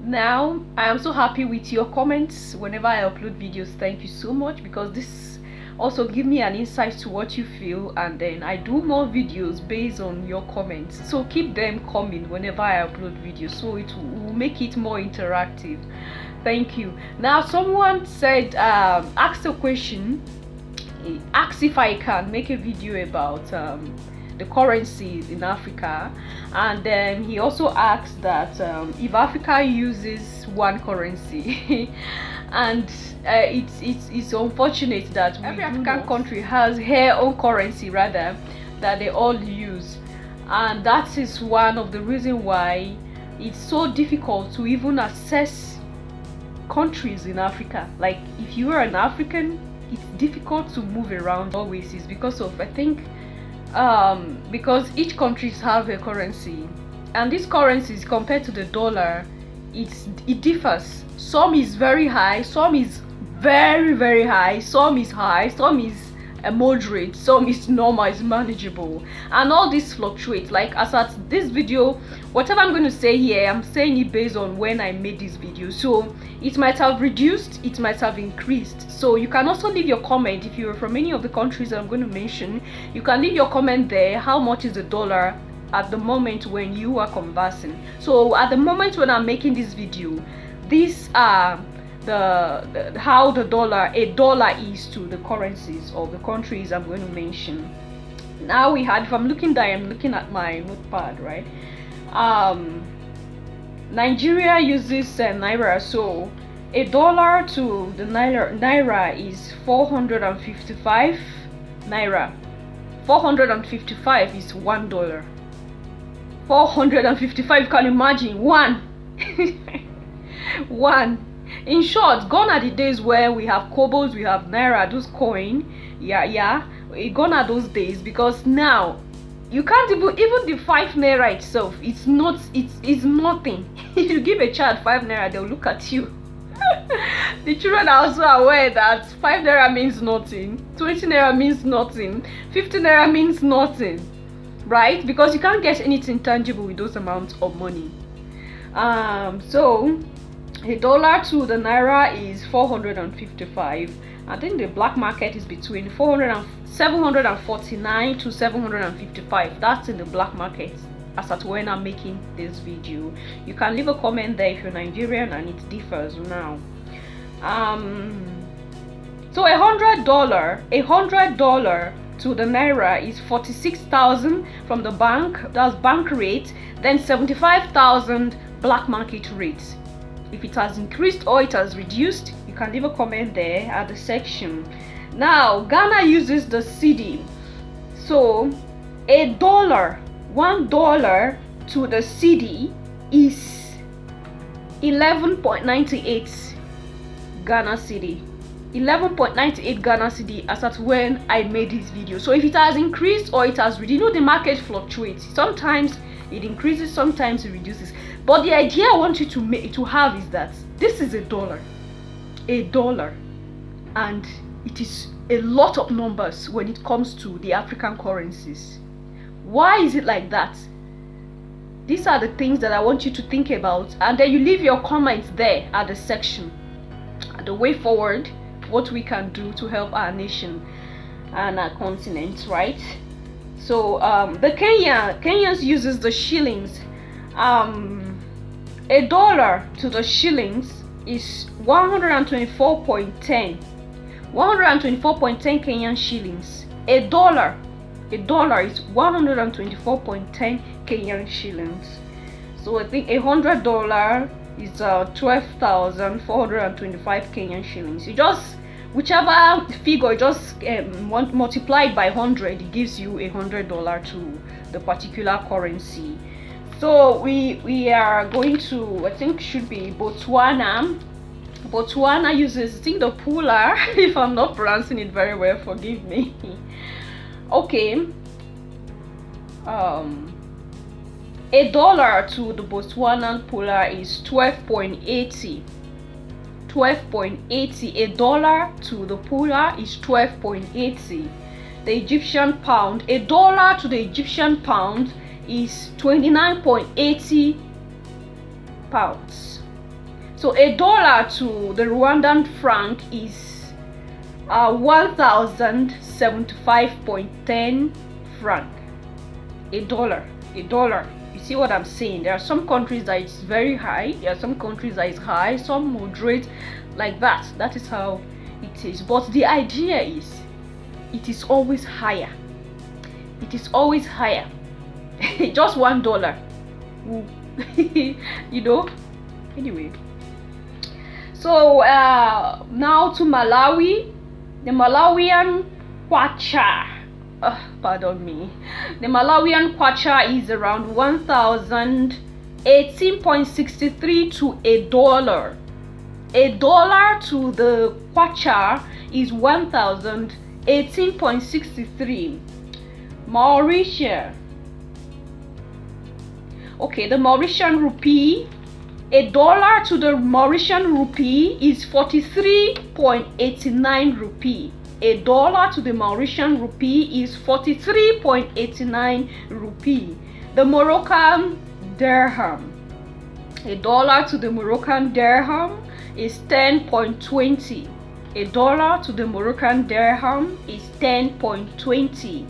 Now I am so happy with your comments whenever I upload videos. Thank you so much, because this also give me an insight to what you feel, and then I do more videos based on your comments. So keep them coming whenever I upload videos, so it will make it more interactive. Thank you. Now someone said asked a question, asked if I can make a video about the currencies in Africa, and then he also asked that if Africa uses one currency and it's unfortunate that every African country has their own currency rather that they all use, and that is one of the reasons why it's so difficult to even assess countries in Africa. Like if you are an African, it's difficult to move around always, is because of, I think, because each countries have a currency, and these currencies compared to the dollar, it differs. Some is very high, some is very high, some is high, some is a moderate, some is normal, is manageable, and all this fluctuates. Like as at this video, whatever I'm going to say here, I'm saying it based on when I made this video, so it might have reduced, it might have increased. So you can also leave your comment if you're from any of the countries that I'm going to mention. You can leave your comment there. How much is the dollar at the moment when you are conversing? So at the moment when I'm making this video, these are the how a dollar is to the currencies of the countries I'm going to mention. Now we had, if I'm looking at my notepad, right? Nigeria uses naira, so a dollar to the naira is 455 naira. 455 is $1. 455, can you imagine? One. In short, gone are the days where we have kobos, we have naira, those coin. Gone are those days, because now you can't even the 5 naira itself, it's nothing. If you give a child 5 naira, they'll look at you. The children are also aware that 5 naira means nothing, 20 naira means nothing, 50 naira means nothing, right? Because you can't get anything tangible with those amounts of money. So a dollar to the naira is 455. I think the black market is between 749 to 755. That's in the black market as at when I'm making this video. You can leave a comment there if you're Nigerian, and it differs now. So $100 to the naira is 46,000 from the bank, that's bank rate, then 75,000 black market rate. If it has increased or it has reduced, you can leave a comment there at the section. Now Ghana uses the cedi, so $1 to the cedi is 11.98 Ghana cedi. 11.98 Ghana cedi as at when I made this video. So if it has increased or it has reduced, you know the market fluctuates. Sometimes it increases, sometimes it reduces. But the idea I want you to have is that this is a dollar, and it is a lot of numbers when it comes to the African currencies. Why is it like that? These are the things that I want you to think about, and then you leave your comments there at the section. The way forward, what we can do to help our nation and our continent, right? So the Kenyans uses the shillings. $1 to the shillings is 124.10 Kenyan shillings. A dollar is 124.10 Kenyan shillings. So I think $100 is 12,425 Kenyan shillings. You just, whichever figure, just multiplied by 100, it gives you $100 to the particular currency. So we are going to, I think should be Botswana. Botswana uses, I think, the pula. If I'm not pronouncing it very well, forgive me. Okay. $1 to the Botswanan pula is 12.80. $12.80. $1 to the pula is 12.80. The Egyptian pound, $1 to the Egyptian pound is 29.80 pounds. So a dollar to the Rwandan franc is 1075.10 franc. A dollar. You see what I'm saying? There are some countries that it's very high, there are some countries that is high, some moderate, like that. That is how it is. But the idea is it is always higher. It is always higher. Just $1. You know. Anyway, so now to Malawi. The Malawian kwacha, pardon me, the Malawian kwacha is around 1018.63 to a dollar. A dollar to the kwacha is 1018.63. Mauritius. Okay, the Mauritian rupee. A dollar to the Mauritian rupee is 43.89 rupee. A dollar to the Mauritian rupee is 43.89 rupee. The Moroccan dirham. A dollar to the Moroccan dirham is 10.20. A dollar to the Moroccan dirham is 10.20.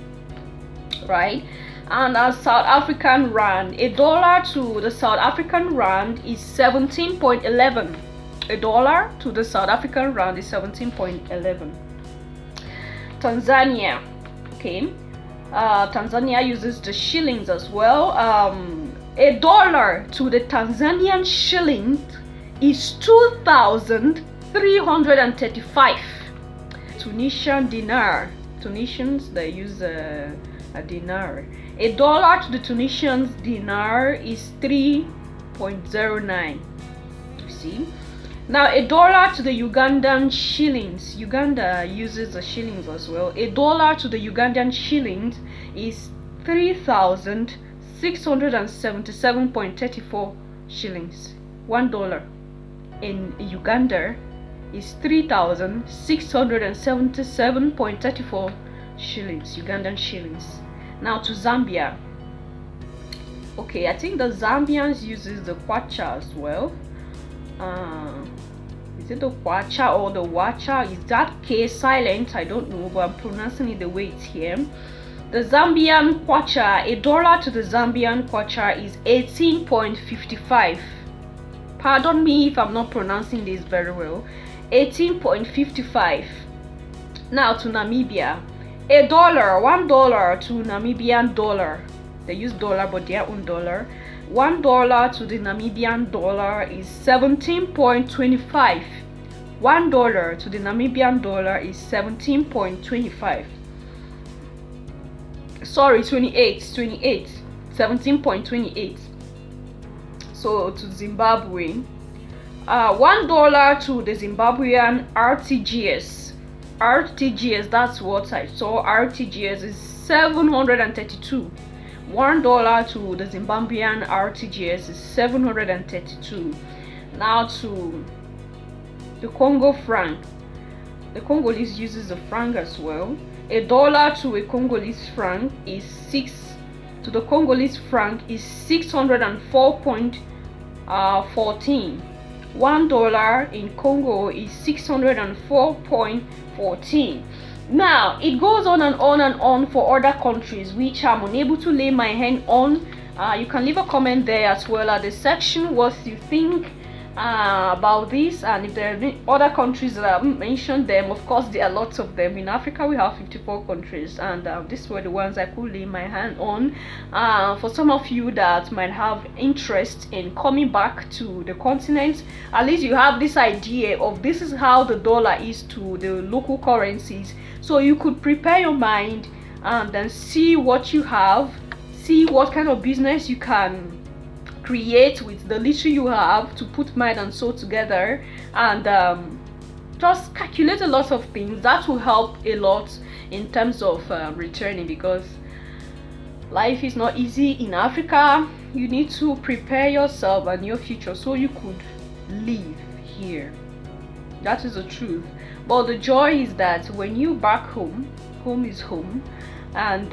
Right? And a South African rand, a dollar to the South African rand is 17.11. A dollar to the South African rand is 17.11. Tanzania. Okay, Tanzania uses the shillings as well. A dollar to the Tanzanian shilling is 2,335. Tunisian dinar. Tunisians, they use a dinar. A dollar to the Tunisian dinar is 3.09. You see. Now a dollar to the Ugandan shillings. Uganda uses the shillings as well. A dollar to the Ugandan shillings is 3,677.34 shillings. $1 in Uganda is 3,677.34 shillings, Ugandan shillings. Now to Zambia. Okay, I think the Zambians uses the kwacha as well. Is it the kwacha or the wacha? Is that K silent? I don't know, but I'm pronouncing it the way it's here. The Zambian kwacha, a dollar to the Zambian kwacha is 18.55. Pardon me if I'm not pronouncing this very well. 18.55. Now to Namibia. A dollar, $1 to Namibian dollar. They use dollar, but their own dollar. $1 to the Namibian dollar is 17.25. $1 to the Namibian dollar is 17.25. Sorry, 28. 17.28. So to Zimbabwe, $1 to the Zimbabwean RTGS. RTGS, that's what I saw. RTGS is 732. $1 to the Zimbabwean RTGS is 732. Now to the Congo franc. The Congolese uses the franc as well. A dollar to a Congolese franc is 604.14. $1 in Congo is 604.14. Now it goes on and on and on for other countries which I'm unable to lay my hand on. You can leave a comment there as well at the section what you think about this, and if there are other countries that I haven't mentioned them. Of course there are lots of them. In Africa we have 54 countries, and these were the ones I could lay my hand on. For some of you that might have interest in coming back to the continent, at least you have this idea of this is how the dollar is to the local currencies, so you could prepare your mind and then see what you have, see what kind of business you can create with the little you have, to put mind and soul together, and just calculate a lot of things that will help a lot in terms of returning, because life is not easy in Africa. You need to prepare yourself and your future so you could live here. That is the truth. But the joy is that when you back home, home is home, and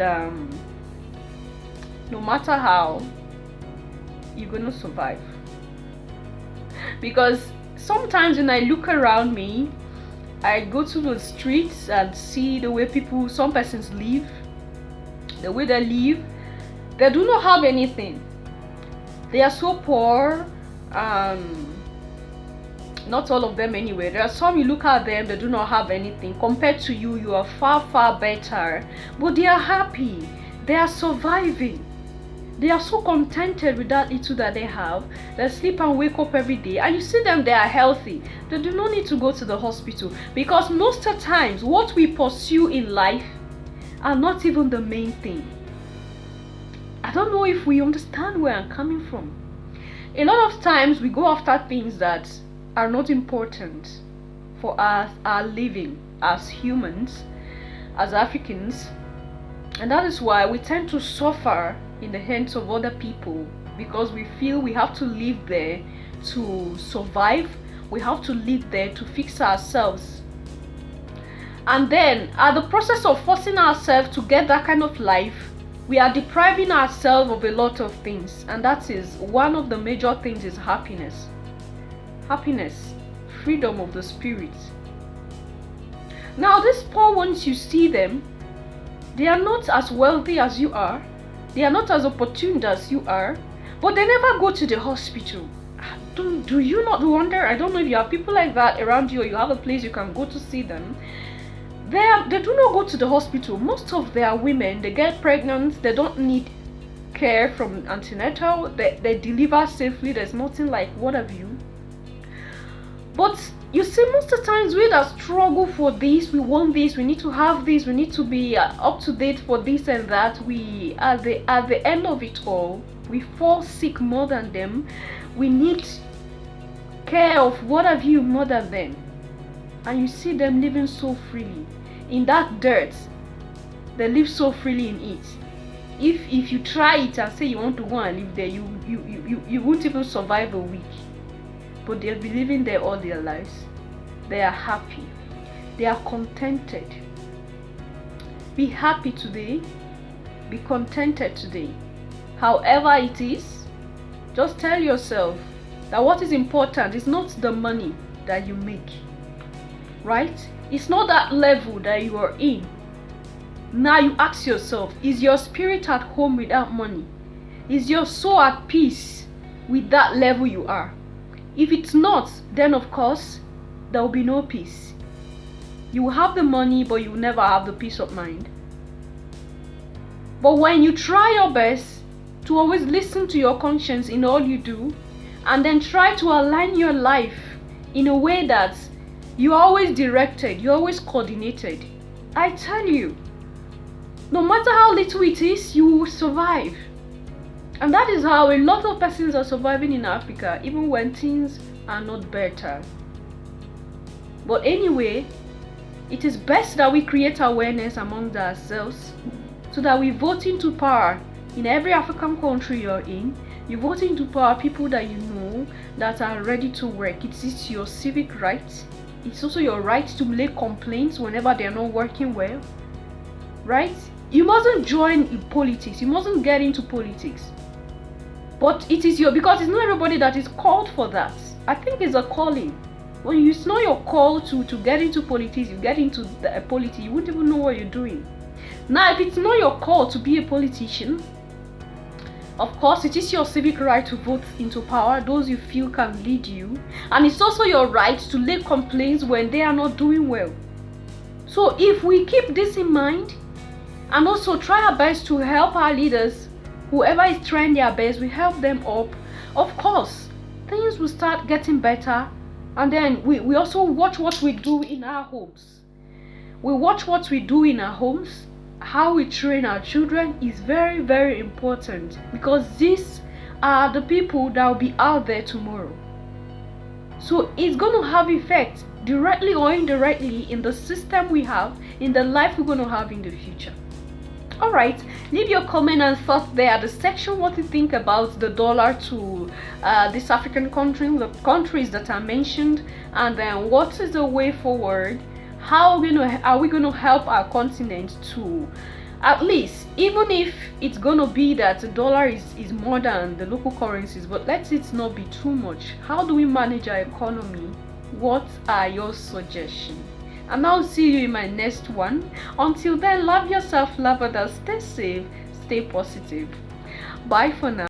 no matter how, you're gonna survive, because sometimes when I look around me, I go to the streets and see the way some persons live, the way they live. They do not have anything. They are so poor. Not all of them anyway. There are some, you look at them, they do not have anything. Compared to you, you are far, far better. But they are happy. They are surviving. They are so contented with that little that they have. They sleep and wake up every day. And you see them, they are healthy. They do not need to go to the hospital. Because most of the times, what we pursue in life are not even the main thing. I don't know if we understand where I'm coming from. A lot of times, we go after things that are not important for us, our living as humans, as Africans. And that is why we tend to suffer in the hands of other people, because we feel we have to live there to survive. We have to live there to fix ourselves. And then at the process of forcing ourselves to get that kind of life, we are depriving ourselves of a lot of things. And that is one of the major things, is happiness. Happiness, freedom of the spirit. Now these poor ones, you see them, they are not as wealthy as you are. They are not as opportune as you are, but they never go to the hospital. Do you not wonder? I don't know if you have people like that around you, or you have a place you can go to see them. They do not go to the hospital. Most of their women, they get pregnant, they don't need care from antenatal, they deliver safely. There's nothing like what have you. But you see, most of the times we that struggle for this, we want this, we need to have this, we need to be up to date for this and that. We at the end of it all, we fall sick more than them. We need care of what have you more than them. And you see them living so freely in that dirt. They live so freely in it. If you try it and say you want to go and live there, you won't even survive a week. But they'll be living there all their lives. They are happy. They are contented. Be happy today. Be contented today. However it is, just tell yourself that what is important is not the money that you make. Right? It's not that level that you are in. Now you ask yourself, is your spirit at home with that money? Is your soul at peace with that level you are? If it's not, then of course, there will be no peace. You will have the money, but you will never have the peace of mind. But when you try your best to always listen to your conscience in all you do, and then try to align your life in a way that you're always directed, you're always coordinated, I tell you, no matter how little it is, you will survive. And that is how a lot of persons are surviving in Africa, even when things are not better. But anyway, it is best that we create awareness among ourselves, so that we vote into power in every African country you're in. You vote into power people that you know that are ready to work. It is your civic right. It's also your right to make complaints whenever they're not working well. Right? You mustn't join in politics. You mustn't get into politics. But it is because it's not everybody that is called for that. I think it's a calling. When it's not your call to get into politics, you get into politics, you wouldn't even know what you're doing. Now, if it's not your call to be a politician, of course, it is your civic right to vote into power, those you feel can lead you. And it's also your right to lay complaints when they are not doing well. So if we keep this in mind, and also try our best to help our leaders, whoever is trying their best, we help them up, of course, things will start getting better. And then we also watch what we do in our homes. We watch what we do in our homes. How we train our children is very, very important, because these are the people that will be out there tomorrow. So it's going to have effect directly or indirectly in the system we have, in the life we're going to have in the future. Alright, leave your comment and thoughts there at the section, what you think about the dollar to this African country, the countries that are mentioned, and then what is the way forward. How are we going to help our continent to At least, even if it's gonna be that the dollar is more than the local currencies, but let it not be too much. How do we manage our economy? What are your suggestions? And I'll see you in my next one. Until then, love yourself, love others, stay safe, stay positive. Bye for now.